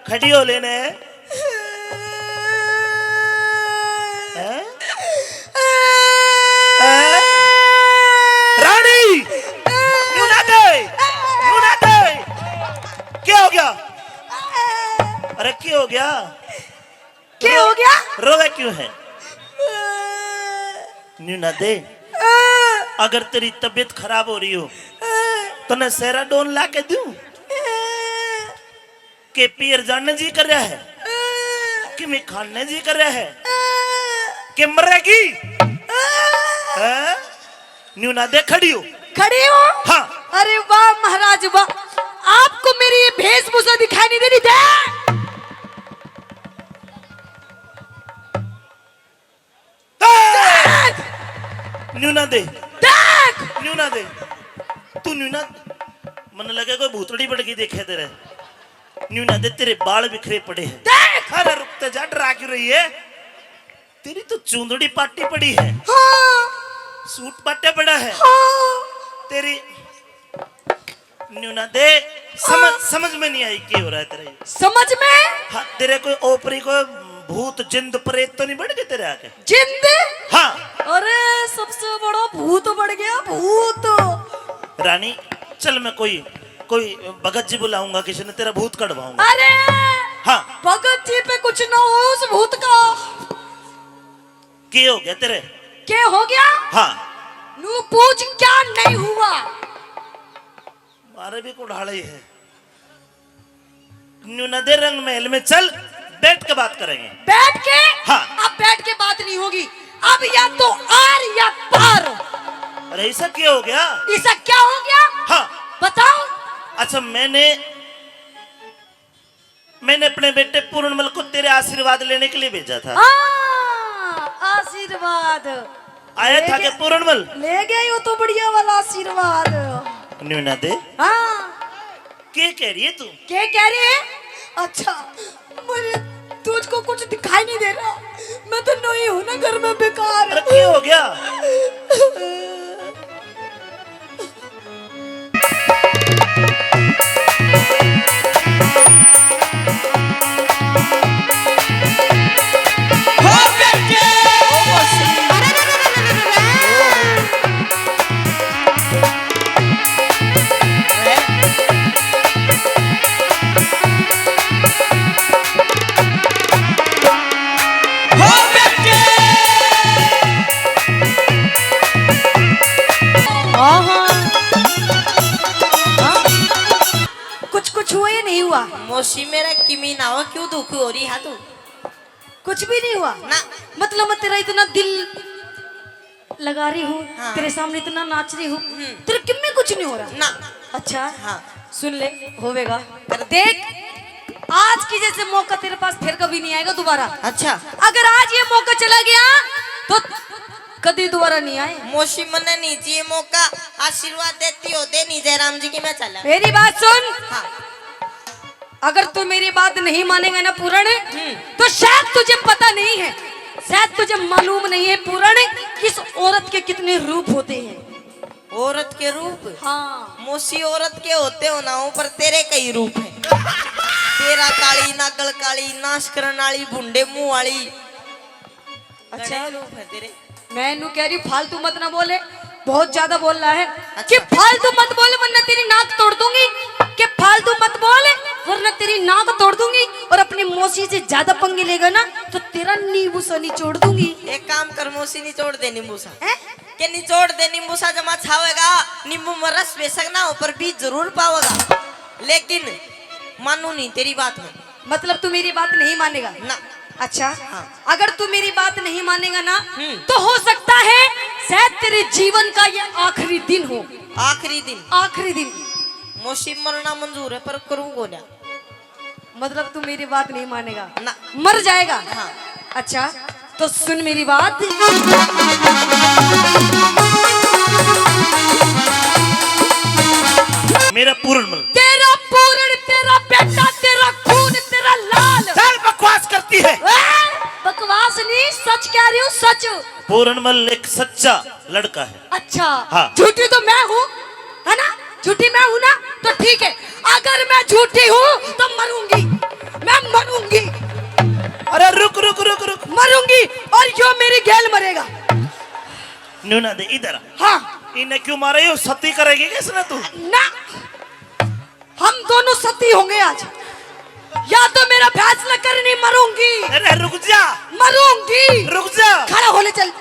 खड़ी हो लेने रानी क्या हो गया? अरे क्या हो गया? क्या हो गया? रोवे क्यों है? न्यूना दे, अगर तेरी तबीयत खराब हो रही हो तो मैं सेराडोन ला के दूं? के पीर जानने जी कर रहा है कि मैं खाने जी कर रहा है कि मरेगी? न्यूना दे, खड़ी हो। खड़ी हो? हाँ। अरे वाह महाराज वाह, आपको मेरी ये वेशभूषा दिखाई नहीं दे रही? दे न्यूना दे, देख न्यूना दे, तू न्यूना, मन लगे कोई भूतड़ी पड़ गई देखे तेरे। न्यूना दे, तेरे बाल बिखरे पड़े हैं। देख। अरे रुकते जा, डरा क्यों रही है? तेरी तो चूंदड़ी पाटी पड़ी है। हाँ। सूट पाटे पड़ा है। हाँ। तेरी न्यूना दे, समझ में नहीं आई क्या हो रहा है तेरे? समझ में? हाँ, तेरे कोई ओपरी को भूत जिंद प्रेत तो नहीं बढ़ गए तेरे आके? जिंद? हाँ। अरे सबसे बड़ा भूत बढ़ गया, भूत। रानी चल, मैं कोई भगत जी बुलाऊंगा, किसी ने तेरा भूत कढ़वाऊंगा। अरे हाँ। भगत जी पे कुछ ना हो उस भूत का। क्या हो गया तेरे? क्या हो गया? हाँ। नू पूछ क्या नहीं हुआ? मारे भी कुढ़ाड़े है। न्यूना दे, रंग महल में चल, बैठ के बात करेंगे। बैठ के? हाँ। अब बैठ के बात नहीं होगी, अब या तो आर या पार। अरे ऐसा क्या हो गया? ऐसा क्या हो गया? हाँ बताओ। अच्छा, मैंने अपने बेटे पूर्णमल को तेरे आशीर्वाद लेने के लिए भेजा था। आशीर्वाद आया था क्या पूर्णमल? ले गया यो तो बढ़िया वाला आशीर्वाद। न्यूना दे, हाँ। क्या कह रही है तू? क्या कह रही है? अच्छा, मुझे तुझको कुछ दिखाई नहीं दे रहा? मैं तो नहीं हूं ना घर में, बेकार। अरे क्या हो गया? कुछ हुआ या नहीं हुआ? मौसी मेरा किमी ना हो, क्यों दुख हो रही है तू? कुछ भी नहीं हुआ ना। मतलब मैं तेरा इतना दिल लगा रही हूँ, हाँ। तेरे सामने इतना नाच रही हूँ, तेरे किम में कुछ नहीं हो रहा ना। अच्छा हाँ। सुन ले, होवेगा। देख, आज की जैसे मौका तेरे पास फिर कभी नहीं आएगा दोबारा। अच्छा, अगर आज ये मौका चला गया तो कभी दोबारा नहीं आए। मौसी मने नहीं चाहिए मौका, आशीर्वाद देती हो दे नहीं जयराम जी की, मैं चला। मेरी बात सुन। हाँ। अगर तू मेरी बात नहीं मानेगा ना पूरण, तो शायद तुझे पता नहीं है, शायद तुझे मालूम नहीं है पूरण, किस औरत के कितने रूप होते हैं। औरत के रूप? हाँ। मौसी औरत के होते हो ना हो, पर तेरे कई रूप है। तेरा काली, नागल काली, नाश करने वाली, भुंडे मुंह वाली। अच्छा रूप है तेरे। मैं नू कह रही फालतू मत ना बोले, बहुत ज्यादा बोल रहा है। अच्छा। कि फालतू मत बोले वरना तेरी नाक तोड़ दूंगी, कि फालतू मत बोले वरना तेरी नाक तोड़ दूंगी, और अपनी मौसी से ज्यादा पंगे लेगा ना तो तेरा नींबू सा निचोड़ दूंगी। एक काम कर, मौसी निचोड़ दे नींबू सा। के निचोड़ दे नींबू सा, जमा छावेगा नींबू में रस बेशक ना हो पर बीज जरूर पावेगा, लेकिन मानू नहीं तेरी बात में। मतलब तू मेरी बात नहीं मानेगा ना। अच्छा। हाँ। अगर तू मेरी बात नहीं मानेगा ना तो हो सकता है शायद तेरे जीवन का ये आखिरी दिन हो। आखिरी दिन? आखिरी दिन। मौसी मरना मंजूर है पर करूँ गोल्या। मतलब तू मेरी बात नहीं मानेगा ना, मर जाएगा। हाँ। अच्छा तो सुन मेरी बात। मेरा पूर्णमल, तेरा पूर्ण, तेरा बेटा, तेरा खून, तेरा लाल। चल, बकवास करती है। बकवास नहीं, सच कह रही हूँ, सच। पूर्णमल एक सच्चा लड़का है। अच्छा। हाँ। झूठी तो मैं हूँ, है ना? झूठी मैं हूँ ना, तो ठीक है। अगर मैं झूठी हूँ तो मरूंगी, मैं मरूंगी, अरे रुक रुक रुक रुक। मरूंगी और यो मेरी गैल मरेगा। न्यूना दे इधर। हाँ इन्हें क्यों मारे हो? सती करेगी कैसे ना तू? ना, हम दोनों सती होंगे आज। या तो मेरा फैसला कर, नहीं मरूंगी। अरे रुक जा, मरूंगी। रुक जा। खड़ा होने चल,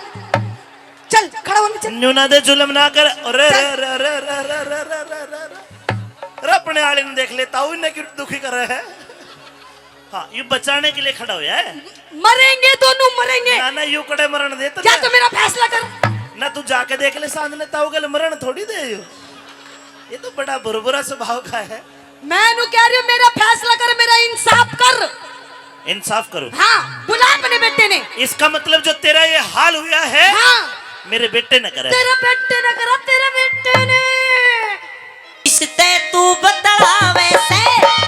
चल खड़ा होने चल। न्यूना दे जुल्म ना कर। अरे अरे अरे अरे अरे अरे अरे अरे अरे अरे अपने आले ने देख लेता हूँ, इन्हें क्यों दुखी कर रहे हैं? हाँ, ये बचाने के लिए खड़ा हुआ है। मरेंगे दोनों, मरेंगे। ना ना यू कड़े मरण दे तो या तो मेरा फैसला कर। ना तू जाके देख ले सामने, ताऊ के मरण थोड़ी दे यू। ये तो बड़ा बुरबुरा स्वभाव का है। मैं नु कह रही हूँ मेरा फैसला कर, मेरा इंसाफ कर। इंसाफ करो। हाँ, बुला अपने बेटे ने। इसका मतलब जो तेरा ये हाल हुआ है, हाँ, मेरे बेटे ने करा। तेरा बेटे ने करा, तेरे बेटे ने। किसते तू बतलावे से,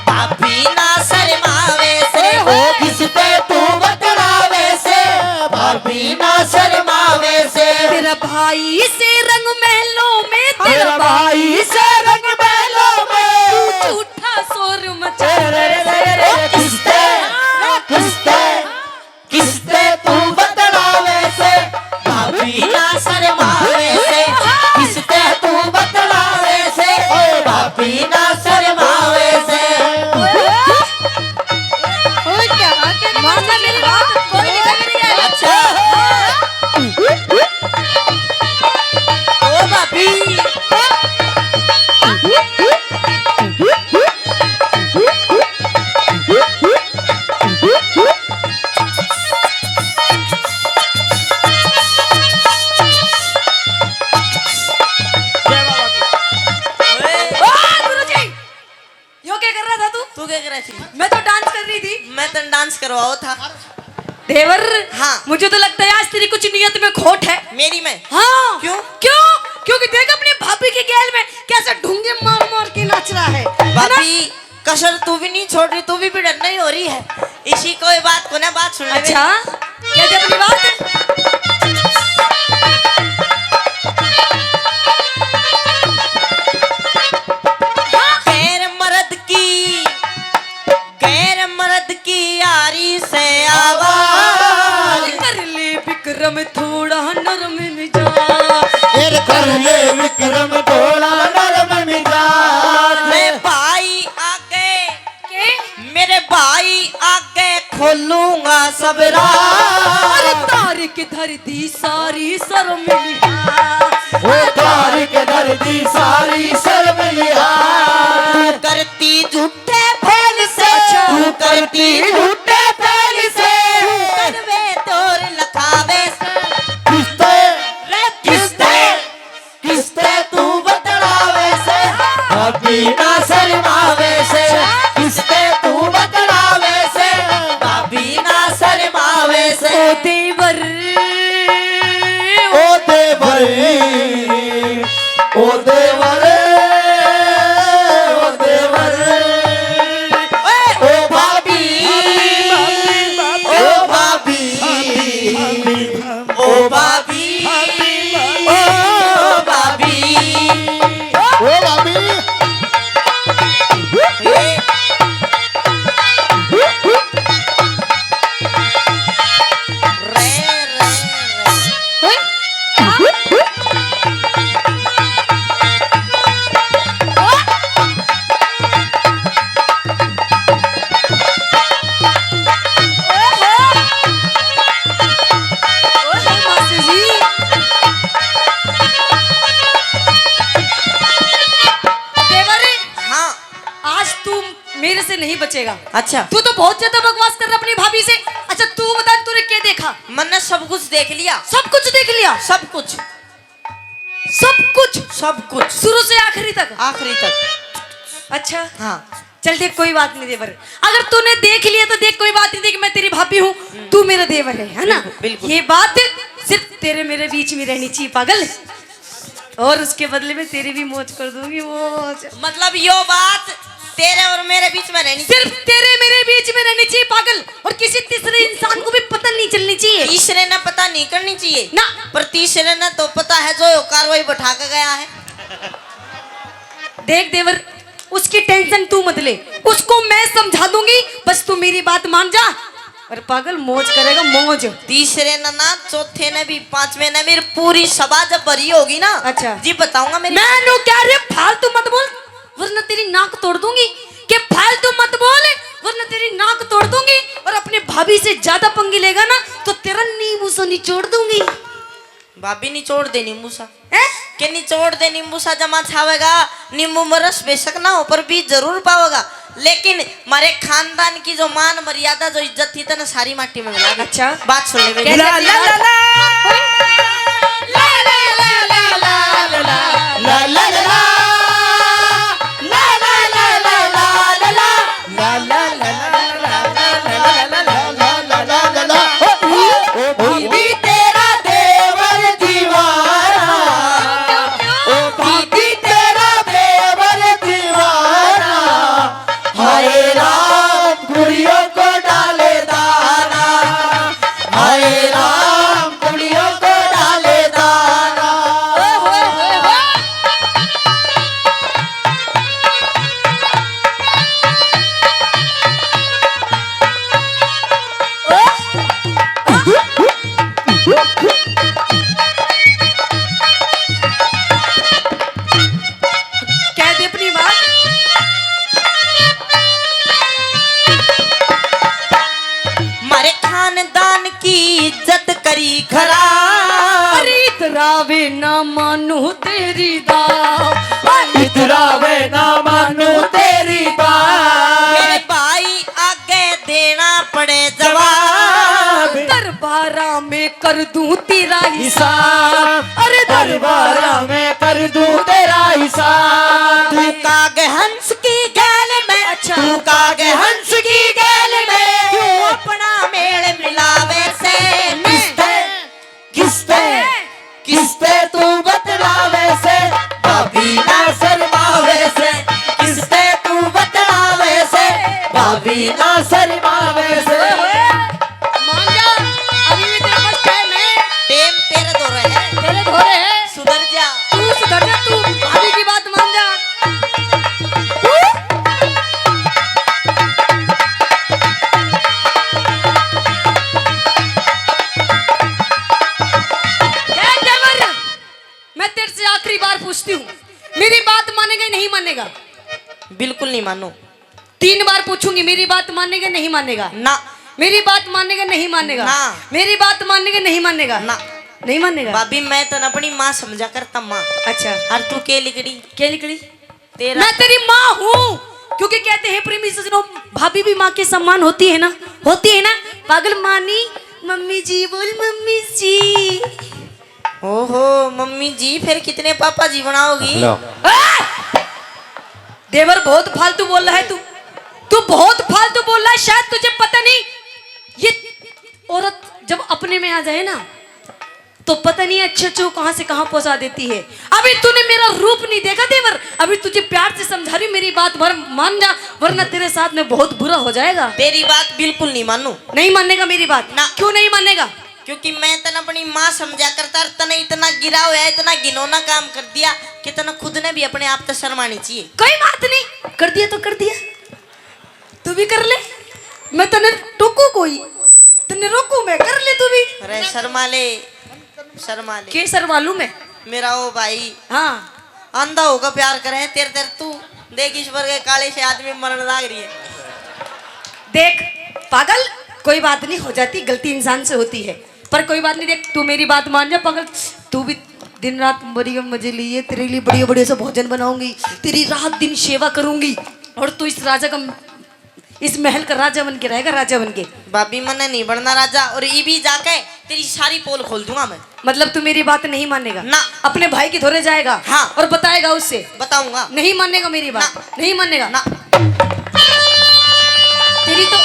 भाभी ना शर्मावे से। ओ किसते तू बतलावे से, भाभी ना शर्मावे से। तेरा भाई से रंग महलों में, तेरा भाई से रंग महलों में, तू झूठा शोर मचा। किसते किसते किसते तू बतलावे से, भाभी ना शर्मावे से। किसते तू बतलावे से, ओ भाभी ना शर्मावे से। मामा मेरी बात कोई नहीं कर रही है। अच्छा ओ भाभी, ओ गुरुजी, यो क्या कर रहा था तू? तू क्या कर रही थी? मैं तो डांस कर रही थी। मैं तो डांस करवाओ था। देवर, हाँ। मुझे तो लगता है आज तेरी कुछ नियत में खोट है। मेरी में? हाँ। क्यों? क्यों? क्योंकि देख अपनी भाभी की गैल में कैसे ढूंगे मार मार के नाच रहा है ना? भाभी कसर तू भी नहीं छोड़ रही, तू भी भिड़न नहीं हो रही है। इसी कोई बात को ना बात सुन ले। अच्छा, क्या दे अपनी बात? गैर मर्द की यारी से आवाज। कर ले विक्रम थोड़ा नरम मिजाज। कर ले विक्रम थोड़ा नरम मिजाज। मेरे भाई आगे, के? मेरे भाई आगे खोलूंगा सब राज। अरे तारिक धरती सारी शर्म लिहाज। वो तारिक दर्दी सारी शर्म लिहाज। तू करती झूठे फैल से, तू करती झूठे फैल से। करवे तोर लखावे से। किसते किसते किसते तू बतलावे से, भाभी ना शर्मावे से। किसते तू बतलावे से, भाभी ना शर्मावे से। ओ देवर, ओ देवर, ओ देवर, ओ देवर। ओ भाभी, ओ भाभी, ओ भाभी, ओ भाभी। ओ भाभी। मासी जी, देवर, हाँ आज तू मेरे से नहीं बचेगा। अच्छा, तू तो बहुत ज्यादा बकवास कर रहा अपनी भाभी से। अच्छा तू बता, तूने क्या देखा? मैंने सब कुछ देख लिया। सब कुछ देख लिया? सब कुछ, सब कुछ, सब कुछ, शुरू से आखिरी तक? आखिरी तक। अच्छा, हाँ चल देख, कोई बात नहीं देवर। अगर तूने देख लिया तो देख, कोई बात नहीं। देख, मैं तेरी भाभी हूँ, तू मेरा देवर है ना? बिल्कुल, बिल्कुल। ये बात सिर्फ तेरे मेरे बीच में रहनी चाहिए पागल। और उसके बदले में तेरी भी मौज कर दूंगी, मौज। मतलब यो बात तेरे और मेरे बीच में रहनी सिर्फ तेरे मेरे बीच में रहनी चाहिए पागल। और किसी तीसरे इंसान को भी पता नहीं चलनी चाहिए। तीसरे ने पता नहीं करनी चाहिए ना। पर तीसरे ने तो पता है जो कार्रवाई बैठा के गया है। देख देवर, उसकी टेंशन तू मत ले, उसको मैं समझा दूंगी, बस तू मेरी बात मान जा। और पागल मौज करेगा मौज। तीसरे न ना, चौथे ने भी, पांचवे ने मेरी पूरी सभा जब भरी होगी ना, अच्छा। जी बताऊंगा मेरी। मैं नो क्या रे, फालतू मत बोल वरना तेरी नाक तोड़ दूंगी। कि फालतू मत बोल वरना तेरी नाक तोड़ दूंगी। और अपनी भाभी से ज्यादा पंगी लेगा ना तो तेरा नींबू सा निचोड़ दूंगी। भाभी निचोड़ दे नींबू सा, हैं? के निचोड़ दे नींबू सा जमा छावेगा। नींबू में रस बेशक ना हो पर बीज जरूर पाओगा, लेकिन हमारे खानदान की जो मान मर्यादा जो इज्जत थी ना सारी माटी में मिला दी। अच्छा। बात सुन ले मेरी। कैसे ला, ला, ला, ला ला ला ला इतरावे ना मानू तेरी बात, इतरावे ना मानू तेरी बात, मेरे भाई आगे देना पड़े जवाब। दरबारा में कर दूं तेरा हिसाब, अरे दरबारा में कर दूं तेरा हिसाब। तू कागे हंस की गैल में, अच्छा। तू कागे हंस की गैल में, क्यों अपना मेल मिलावे से। किसते किसते तू बतलावे से, भाभी ना शर्मावे से। किसते तू बतलावे से, भाभी ना शर्मावे से। मान जा, अभी भी तेरे पास टाइम है। टेम तेरे दो रहे, तेरे धोरे है, सुधर जा। तू सुधर जा, तू भाभी की बात मान जा। मैं तेरे से आखिरी बार पूछती हूँ, मेरी बात मानेगा नहीं मानेगा? बिल्कुल नहीं मानो। 3 बार पूछूंगी, मेरी बात मानेगा नहीं मानेगा? ना। मेरी बात मानेगा नहीं मानेगा? ना। मेरी बात मानेगा नहीं मानेगा? ना। नहीं मानेगा? भाभी मैं तो अपनी माँ समझा करता माँ। अच्छा। और तू के लिखड़ी क्या निकली? तेरा? मैं तेरी माँ हूँ, क्योंकि कहते हैं प्रेमी सजनों, भाभी भी माँ के सम्मान होती है ना, होती है ना। पागल मानी, मम्मी जी बोल, मम्मी जी। ओहो मम्मी जी, फिर कितने पापा जी बनाओगी? देवर बहुत फालतू बोल रहा है तू बहुत फालतू बोल रहा है। शायद तुझे पता नहीं, ये औरत जब अपने में आ जाए ना तो पता नहीं अच्छे कहां से कहां पहुंचा देती है। अभी तूने मेरा रूप नहीं देखा देवर, अभी तुझे प्यार से समझा रही, मेरी बात भर मान जा वरना तेरे साथ में बहुत बुरा हो जाएगा। तेरी बात बिल्कुल नहीं मानू। नहीं मानेगा मेरी बात? ना। क्यों नहीं मानेगा? क्योंकि मैं तना अपनी माँ समझा करता, तने इतना गिरा हुआ है, इतना घिनौना काम कर दिया कि तना खुद ने भी अपने आप तो शर्मानी चाहिए। कोई बात नहीं, कर दिया तो कर दिया, तू भी कर ले। मैं तने टोकू, कोई तने रोकू मैं? कर ले तू भी। अरे शर्मा ले, शर्मा ले। के सर वालू में मेरा ओ भाई हाँ अंधा होकर प्यार करे, तेरे तेरे तू देख ईश्वर के काले से आदमी मरण लाग रही है। देख पागल, कोई बात नहीं, हो जाती गलती इंसान से होती है, पर कोई बात नहीं। देख तू मेरी बात मान जा पागल, तू भी दिन रात बढ़िया मजे लिए, तेरे लिए बढ़िया बढ़िया से भोजन बनाऊंगी, तेरी रात दिन सेवा करूंगी, और तू इस राजा का, इस महल का राजा बन के रहेगा, राजा बन के। भाभी मैंने नहीं बनना राजा, और ये भी जाके तेरी सारी पोल खोल दूंगा मैं। मतलब तू मेरी बात नहीं मानेगा? ना। अपने भाई की धोरे जाएगा? हाँ। और बताएगा उससे? बताऊंगा। नहीं मानेगा मेरी बात? ना। नहीं मानेगा? ना। तेरी तो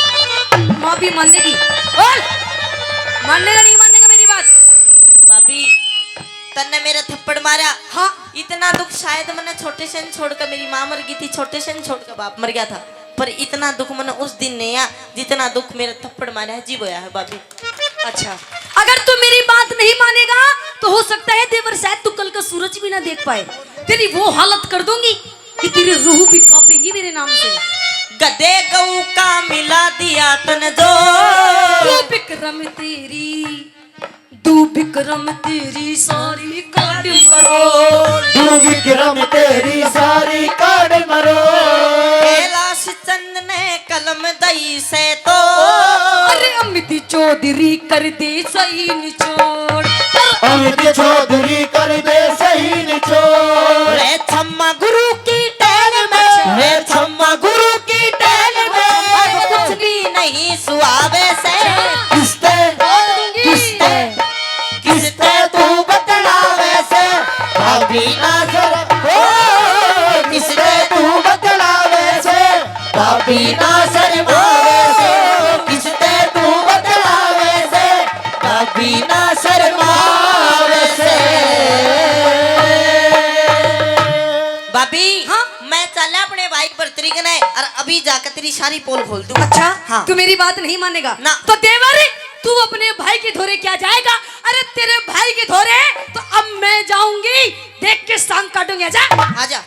माँ भी मानेगी। बोल, मानेगा नहीं मानेगा मेरी बात? भाभी तन्ने मेरे थप्पड़ मारा, हाँ। इतना दुख शायद मैंने छोटे से छोड़कर, मेरी माँ मर गई थी, छोटे से छोड़कर बाप मर गया था, पर इतना दुख मैंने उस दिन नहीं आया जितना दुख मेरे थप्पड़ मारा है, जी बोया है भाभी। अच्छा, अगर तू मेरी बात नहीं मानेगा तो हो सकता है देवर शायद तू कल का सूरज भी ना देख पाए। तेरी वो हालत कर दूंगी कि तेरी रूह भी कांपेगी। लिखेगी मेरे नाम से। गधे गऊ का मिला दिया तन जो तू विक्रम तेरी, तू विक्रम तेरी सारी काट मरो। तू विक्रम तेरी सारी काट मरो। कैलाश चंद ने कलम दई से तो अरे अमित चौधरी कर दे सही निचोड़। अमित चौधरी कर दे सही निचोड़। रे छम्मा गुरु की टहल में, रे छम्मा गुरु की टहल में कुछ भी नहीं सुहावे से। किसते किसते किसते तू बतलावे से भाभी ना सर हो। किसते तू बतलावे से भाभी ना शर्मावे से। किसते तू बतलावे से भाभी ना शर्मावे से। भाभी हाँ? मैं चला अपने भाई पर तरीकने और अभी जाकर तेरी सारी पोल खोल दूं। अच्छा हाँ। तू मेरी बात नहीं मानेगा ना। तो देवर तू अपने भाई के धोरे क्या जाएगा? अरे तेरे भाई के धोरे तो अब मैं जाऊंगी, देख के सांग काटूंगी। आजा आजा।